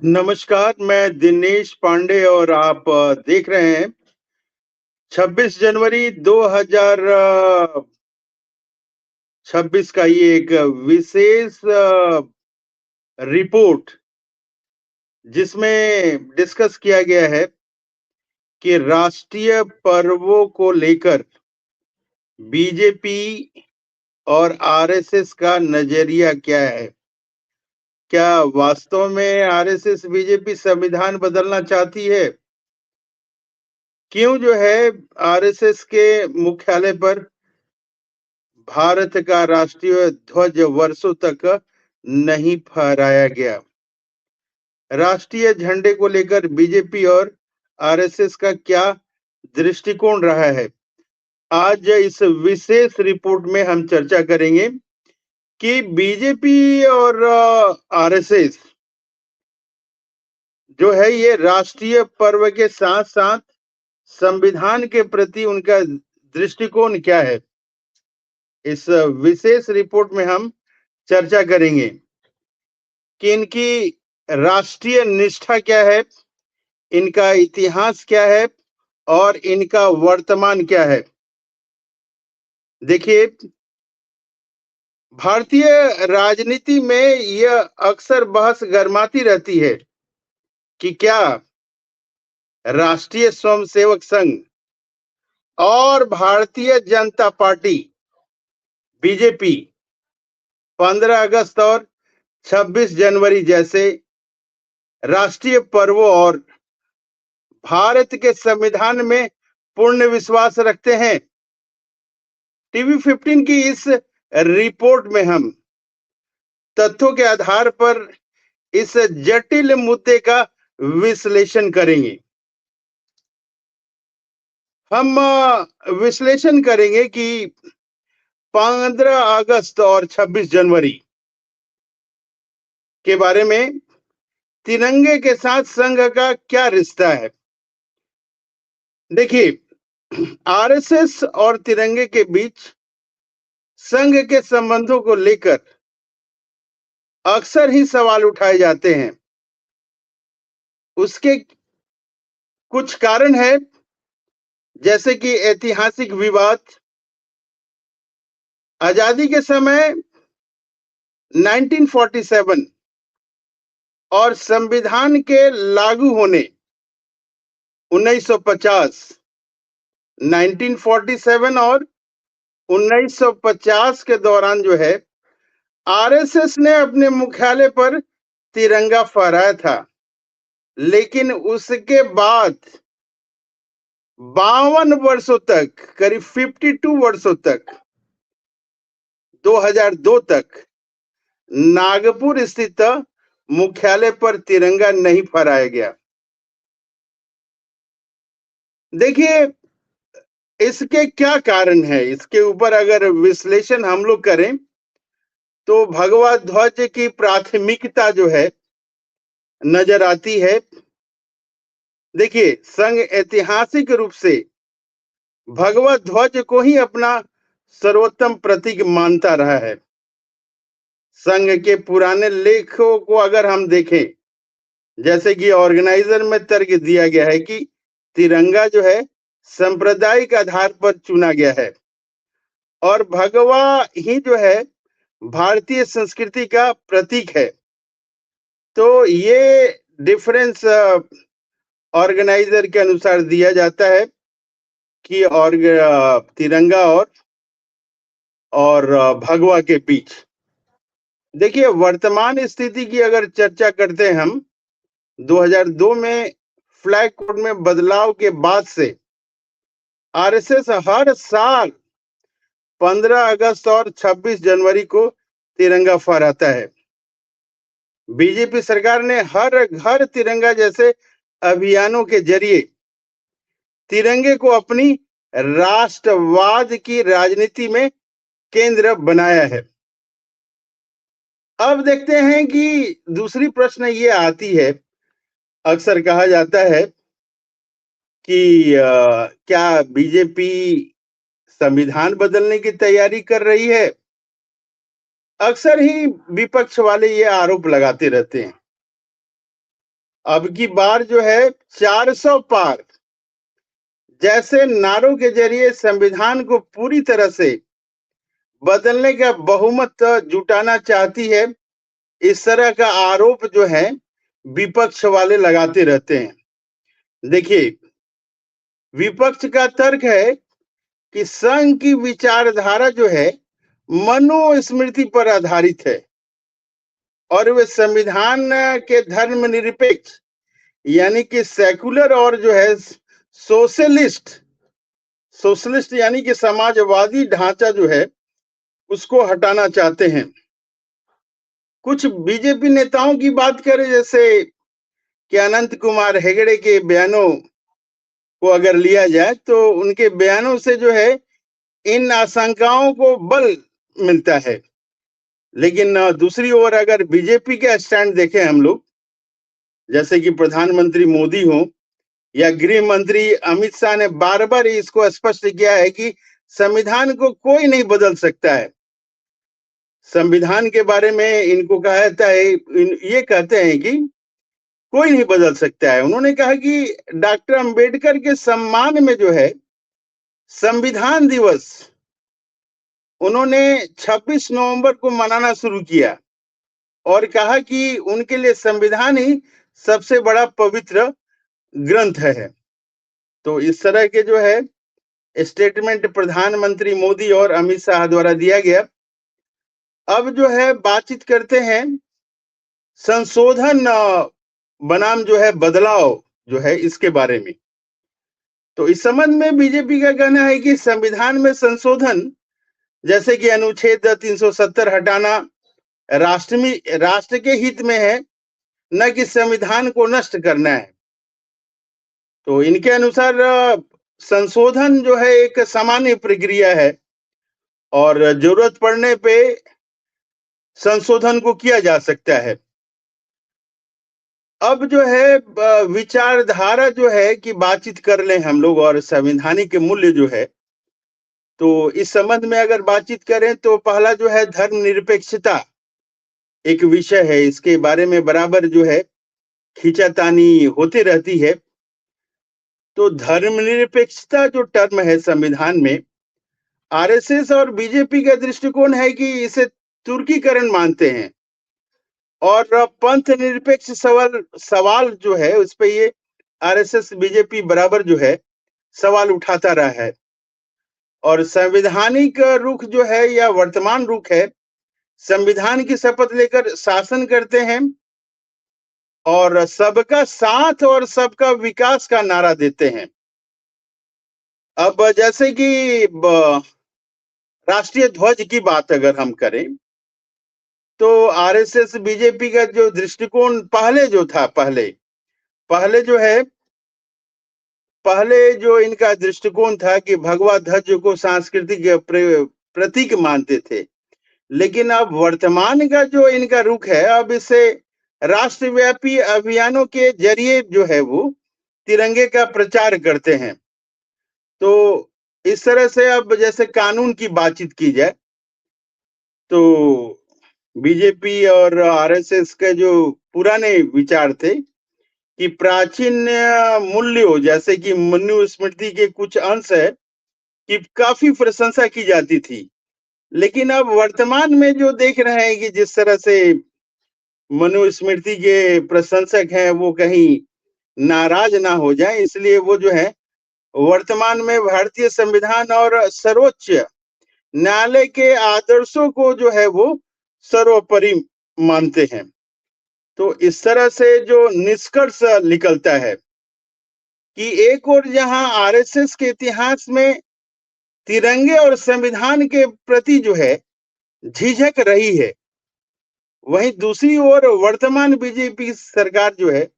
नमस्कार, मैं दिनेश पांडे और आप देख रहे हैं 26 जनवरी 2026 का ये एक विशेष रिपोर्ट जिसमें डिस्कस किया गया है कि राष्ट्रीय पर्वों को लेकर बीजेपी और आरएसएस का नजरिया क्या है? क्या वास्तव में आरएसएस बीजेपी संविधान बदलना चाहती है? क्यों जो है आरएसएस के मुख्यालय पर भारत का राष्ट्रीय ध्वज वर्षों तक नहीं फहराया गया। राष्ट्रीय झंडे को लेकर बीजेपी और आरएसएस का क्या दृष्टिकोण रहा है? आज इस विशेष रिपोर्ट में हम चर्चा करेंगे कि बीजेपी और आरएसएस जो है ये राष्ट्रीय पर्व के साथ-साथ संविधान के प्रति उनका दृष्टिकोण क्या है? इस विशेष रिपोर्ट में हम चर्चा करेंगे कि इनकी राष्ट्रीय निष्ठा क्या है, इनका इतिहास क्या है और इनका वर्तमान क्या है। देखिए, भारतीय राजनीति में यह अक्सर बहस गरमाती रहती है कि क्या राष्ट्रीय स्वयंसेवक संघ और भारतीय जनता पार्टी बीजेपी 15 अगस्त और 26 जनवरी जैसे राष्ट्रीय पर्वों और भारत के संविधान में पूर्ण विश्वास रखते हैं। टीवी 15 की इस रिपोर्ट में हम तथ्यों के आधार पर इस जटिल मुद्दे का विश्लेषण करेंगे। हम विश्लेषण करेंगे कि 15 अगस्त और 26 जनवरी के बारे में तिरंगे के साथ संघ का क्या रिश्ता है। देखिए, आरएसएस और तिरंगे के बीच संघ के संबंधों को लेकर अक्सर ही सवाल उठाए जाते हैं। उसके कुछ कारण है, जैसे कि ऐतिहासिक विवाद, आजादी के समय 1947 और संविधान के लागू होने 1950, 1947 और 1950 के दौरान जो है आरएसएस ने अपने मुख्यालय पर तिरंगा फहराया था, लेकिन उसके बाद 52 वर्षों तक, करीब 52 वर्षों तक, 2002 तक नागपुर स्थित मुख्यालय पर तिरंगा नहीं फहराया गया। देखिए, इसके क्या कारण है, इसके ऊपर अगर विश्लेषण हम लोग करें तो भगवा ध्वज की प्राथमिकता जो है नजर आती है। देखिए, संघ ऐतिहासिक रूप से भगवा ध्वज को ही अपना सर्वोत्तम प्रतीक मानता रहा है। संघ के पुराने लेखों को अगर हम देखें, जैसे कि ऑर्गेनाइजर में तर्क दिया गया है कि तिरंगा जो है सांप्रदायिक आधार पर चुना गया है और भगवा ही जो है भारतीय संस्कृति का प्रतीक है। तो ये डिफरेंस ऑर्गेनाइजर के अनुसार दिया जाता है कि तिरंगा और भगवा के बीच। देखिए, वर्तमान स्थिति की अगर चर्चा करते हैं हम, 2002 में फ्लैग कोड में बदलाव के बाद से आरएसएस हर साल 15 अगस्त और 26 जनवरी को तिरंगा फहराता है। बीजेपी सरकार ने हर घर तिरंगा जैसे अभियानों के जरिए तिरंगे को अपनी राष्ट्रवाद की राजनीति में केंद्र बनाया है। अब देखते हैं कि दूसरी प्रश्न ये आती है, अक्सर कहा जाता है कि क्या बीजेपी संविधान बदलने की तैयारी कर रही है? अक्सर ही विपक्ष वाले ये आरोप लगाते रहते हैं। अब की बार जो है 400 पार जैसे नारों के जरिए संविधान को पूरी तरह से बदलने का बहुमत जुटाना चाहती है। इस तरह का आरोप जो है विपक्ष वाले लगाते रहते हैं। देखिए, विपक्ष का तर्क है कि संघ की विचारधारा जो है मनुस्मृति पर आधारित है और वे संविधान के धर्मनिरपेक्ष यानी कि सेकुलर और जो है सोशलिस्ट सोशलिस्ट यानी कि समाजवादी ढांचा जो है उसको हटाना चाहते हैं। कुछ बीजेपी नेताओं की बात करें, जैसे कि अनंत कुमार हेगड़े के बयानों को अगर लिया जाए तो उनके बयानों से जो है इन आशंकाओं को बल मिलता है। लेकिन दूसरी ओर अगर बीजेपी का स्टैंड देखें हम लोग, जैसे कि प्रधानमंत्री मोदी हो या गृह मंत्री अमित शाह ने बार बार इसको स्पष्ट किया है कि संविधान को कोई नहीं बदल सकता है। संविधान के बारे में इनको कहा जाता है, ये कहते हैं कि कोई नहीं बदल सकता है। उन्होंने कहा कि डॉक्टर अंबेडकर के सम्मान में जो है संविधान दिवस उन्होंने 26 नवंबर को मनाना शुरू किया और कहा कि उनके लिए संविधान ही सबसे बड़ा पवित्र ग्रंथ है। तो इस तरह के जो है स्टेटमेंट प्रधानमंत्री मोदी और अमित शाह द्वारा दिया गया। अब जो है बातचीत करते हैं संशोधन बनाम जो है बदलाव जो है इसके बारे में। तो इस संबंध में बीजेपी का कहना है कि संविधान में संशोधन जैसे कि अनुच्छेद 370 हटाना राष्ट्र के हित में है, न कि संविधान को नष्ट करना है। तो इनके अनुसार संशोधन जो है एक सामान्य प्रक्रिया है और जरूरत पड़ने पे संशोधन को किया जा सकता है। अब जो है विचारधारा जो है कि बातचीत कर लें हम लोग और संवैधानिक मूल्य जो है, तो इस संबंध में अगर बातचीत करें तो पहला जो है धर्मनिरपेक्षता एक विषय है। इसके बारे में बराबर जो है खींचातानी होती रहती है। तो धर्मनिरपेक्षता जो टर्म है संविधान में, आरएसएस और बीजेपी का दृष्टिकोण है कि इसे तुर्कीकरण मानते हैं और पंथ निरपेक्ष सवाल जो है उस पे ये आरएसएस बीजेपी बराबर जो है सवाल उठाता रहा है। और संवैधानिक रुख जो है या वर्तमान रुख है, संविधान की शपथ लेकर शासन करते हैं और सबका साथ और सबका विकास का नारा देते हैं। अब जैसे कि राष्ट्रीय ध्वज की बात अगर हम करें तो आरएसएस बीजेपी का जो दृष्टिकोण पहले जो था पहले जो है पहले जो इनका दृष्टिकोण था कि भगवा ध्वज को सांस्कृतिक प्रतीक मानते थे। लेकिन अब वर्तमान का जो इनका रुख है, अब इसे राष्ट्रव्यापी अभियानों के जरिए जो है वो तिरंगे का प्रचार करते हैं। तो इस तरह से अब जैसे कानून की बातचीत की जाए तो बीजेपी और आरएसएस के जो पुराने विचार थे कि प्राचीन मूल्यों जैसे कि मनुस्मृति के कुछ अंश है कि काफी प्रशंसा की जाती थी। लेकिन अब वर्तमान में जो देख रहे हैं कि जिस तरह से मनुस्मृति के प्रशंसक हैं वो कहीं नाराज ना हो जाए, इसलिए वो जो है वर्तमान में भारतीय संविधान और सर्वोच्च न्यायालय के आदर्शों को जो है वो सर्वोपरि मानते हैं। तो इस तरह से जो निष्कर्ष निकलता है कि एक और जहां आरएसएस के इतिहास में तिरंगे और संविधान के प्रति जो है झिझक रही है, वहीं दूसरी ओर वर्तमान बीजेपी सरकार जो है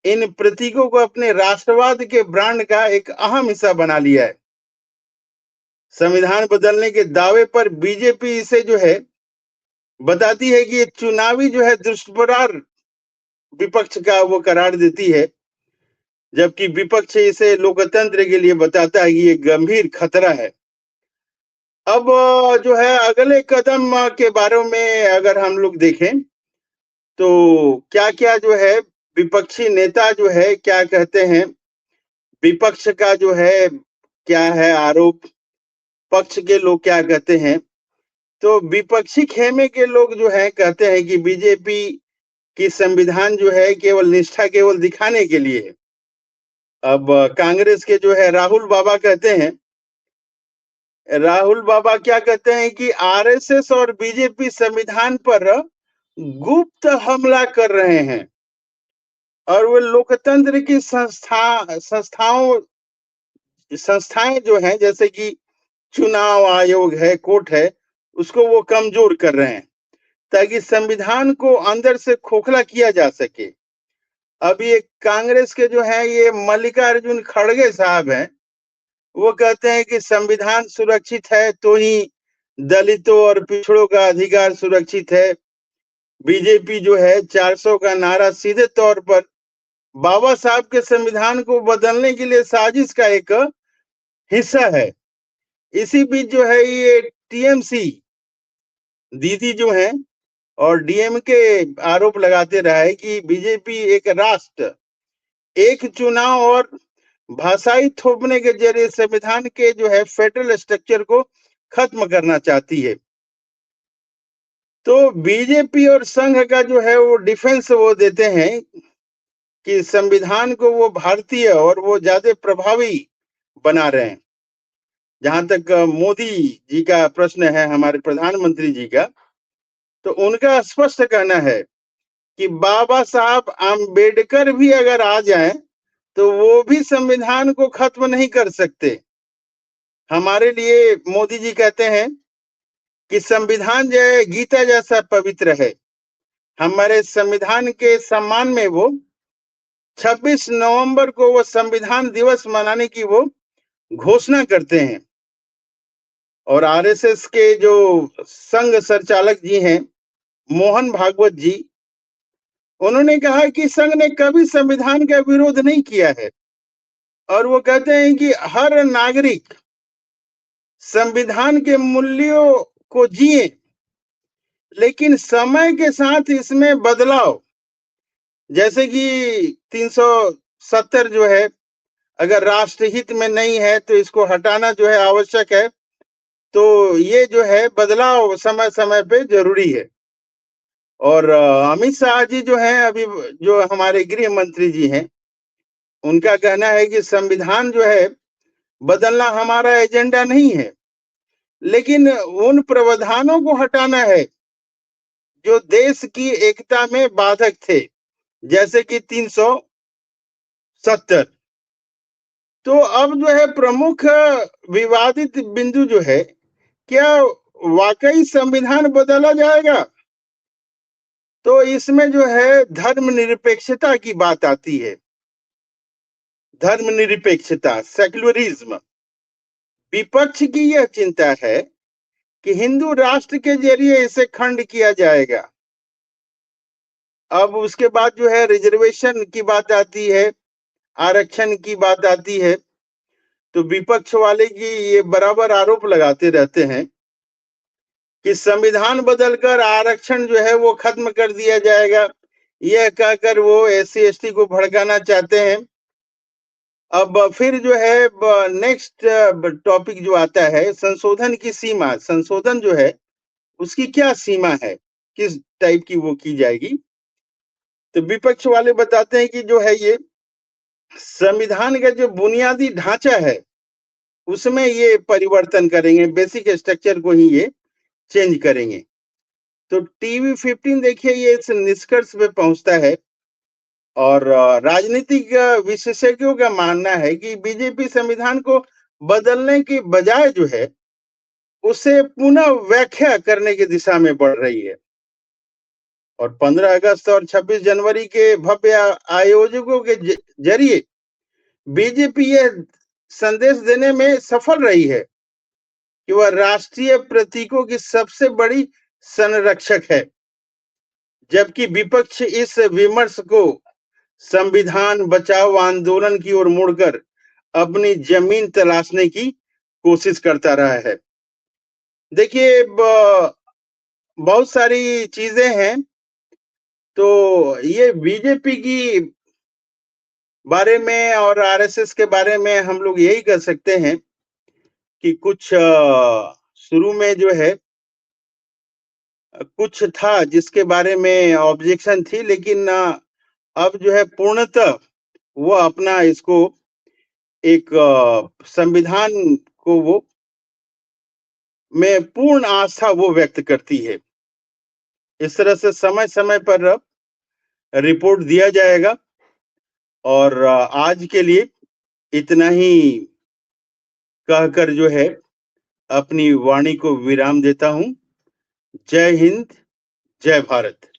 इन प्रतीकों को अपने राष्ट्रवाद के ब्रांड का एक अहम हिस्सा बना लिया है। संविधान बदलने के दावे पर बीजेपी इसे जो है बताती है कि ये चुनावी जो है दुष्प्रचार विपक्ष का वो करार देती है, जबकि विपक्ष इसे लोकतंत्र के लिए बताता है कि ये गंभीर खतरा है। अब जो है अगले कदम के बारे में अगर हम लोग देखें तो क्या क्या जो है विपक्षी नेता जो है क्या कहते हैं, विपक्ष का जो है क्या है आरोप, पक्ष के लोग क्या कहते हैं। तो विपक्षी खेमे के लोग जो है कहते हैं कि बीजेपी की संविधान जो है केवल निष्ठा केवल दिखाने के लिए है। अब कांग्रेस के जो है राहुल बाबा कहते हैं, राहुल बाबा क्या कहते हैं कि आरएसएस और बीजेपी संविधान पर गुप्त हमला कर रहे हैं और वो लोकतंत्र की संस्थाएं जो हैं जैसे कि चुनाव आयोग है, कोर्ट है, उसको वो कमजोर कर रहे हैं ताकि संविधान को अंदर से खोखला किया जा सके। अब ये कांग्रेस के जो है ये मल्लिकार्जुन खड़गे साहब हैं, वो कहते हैं कि संविधान सुरक्षित है तो ही दलितों और पिछड़ों का अधिकार सुरक्षित है। बीजेपी जो है 400 का नारा सीधे तौर पर बाबा साहब के संविधान को बदलने के लिए साजिश का एक हिस्सा है। इसी बीच जो है ये टीएमसी दीदी जो है और डीएमके आरोप लगाते रहा है कि बीजेपी एक राष्ट्र, एक चुनाव और भाषाई थोपने के जरिए संविधान के जो है फेडरल स्ट्रक्चर को खत्म करना चाहती है। तो बीजेपी और संघ का जो है वो डिफेंस वो देते हैं कि संविधान को वो भारतीय और वो ज्यादा प्रभावी बना रहे हैं। जहां तक मोदी जी का प्रश्न है, हमारे प्रधानमंत्री जी का, तो उनका स्पष्ट कहना है कि बाबा साहब आम्बेडकर भी अगर आ जाएं तो वो भी संविधान को खत्म नहीं कर सकते। हमारे लिए मोदी जी कहते हैं कि संविधान जो है गीता जैसा पवित्र है। हमारे संविधान के सम्मान में वो 26 नवंबर को वो संविधान दिवस मनाने की वो घोषणा करते हैं। और आरएसएस के जो संघ संचालक जी हैं मोहन भागवत जी, उन्होंने कहा कि संघ ने कभी संविधान का विरोध नहीं किया है और वो कहते हैं कि हर नागरिक संविधान के मूल्यों को जिए, लेकिन समय के साथ इसमें बदलाव, जैसे कि 370 जो है अगर राष्ट्रहित में नहीं है तो इसको हटाना जो है आवश्यक है। तो ये जो है बदलाव समय समय पे जरूरी है। और अमित शाह जी जो हैं अभी, जो हमारे गृह मंत्री जी हैं, उनका कहना है कि संविधान जो है बदलना हमारा एजेंडा नहीं है, लेकिन उन प्रावधानों को हटाना है जो देश की एकता में बाधक थे, जैसे कि 370। तो अब जो है प्रमुख विवादित बिंदु जो है, क्या वाकई संविधान बदला जाएगा? तो इसमें जो है धर्मनिरपेक्षता की बात आती है। धर्मनिरपेक्षता, सेक्युलरिज्म। विपक्ष की यह चिंता है कि हिंदू राष्ट्र के जरिए इसे खंड किया जाएगा। अब उसके बाद जो है रिजर्वेशन की बात आती है, आरक्षण की बात आती है। तो विपक्ष वाले की ये बराबर आरोप लगाते रहते हैं कि संविधान बदलकर आरक्षण जो है वो खत्म कर दिया जाएगा। यह कहकर वो एससी एसटी को भड़काना चाहते हैं। अब फिर जो है नेक्स्ट टॉपिक जो आता है संशोधन की सीमा। संशोधन जो है उसकी क्या सीमा है, किस टाइप की वो की जाएगी। तो विपक्ष वाले बताते हैं कि जो है ये संविधान का जो बुनियादी ढांचा है उसमें ये परिवर्तन करेंगे, बेसिक स्ट्रक्चर को ही ये चेंज करेंगे। तो टीवी 15 देखिए ये इस निष्कर्ष पे पहुंचता है और राजनीतिक विशेषज्ञों का मानना है कि बीजेपी संविधान को बदलने की बजाय जो है उसे पुनः व्याख्या करने की दिशा में बढ़ रही है। और 15 अगस्त और 26 जनवरी के भव्य आयोजकों के जरिए बीजेपी यह संदेश देने में सफल रही है कि वह राष्ट्रीय प्रतीकों की सबसे बड़ी संरक्षक है, जबकि विपक्ष इस विमर्श को संविधान बचाओ आंदोलन की ओर मुड़कर अपनी जमीन तलाशने की कोशिश करता रहा है। देखिए बहुत सारी चीजें हैं तो ये बीजेपी की बारे में और आरएसएस के बारे में हम लोग यही कह सकते हैं कि कुछ शुरू में जो है कुछ था जिसके बारे में ऑब्जेक्शन थी, लेकिन अब जो है पूर्णतः वो अपना इसको एक संविधान को वो में पूर्ण आस्था वो व्यक्त करती है। इस तरह से समय-समय पर रिपोर्ट दिया जाएगा और आज के लिए इतना ही कहकर जो है अपनी वाणी को विराम देता हूँ। जय हिंद, जय भारत।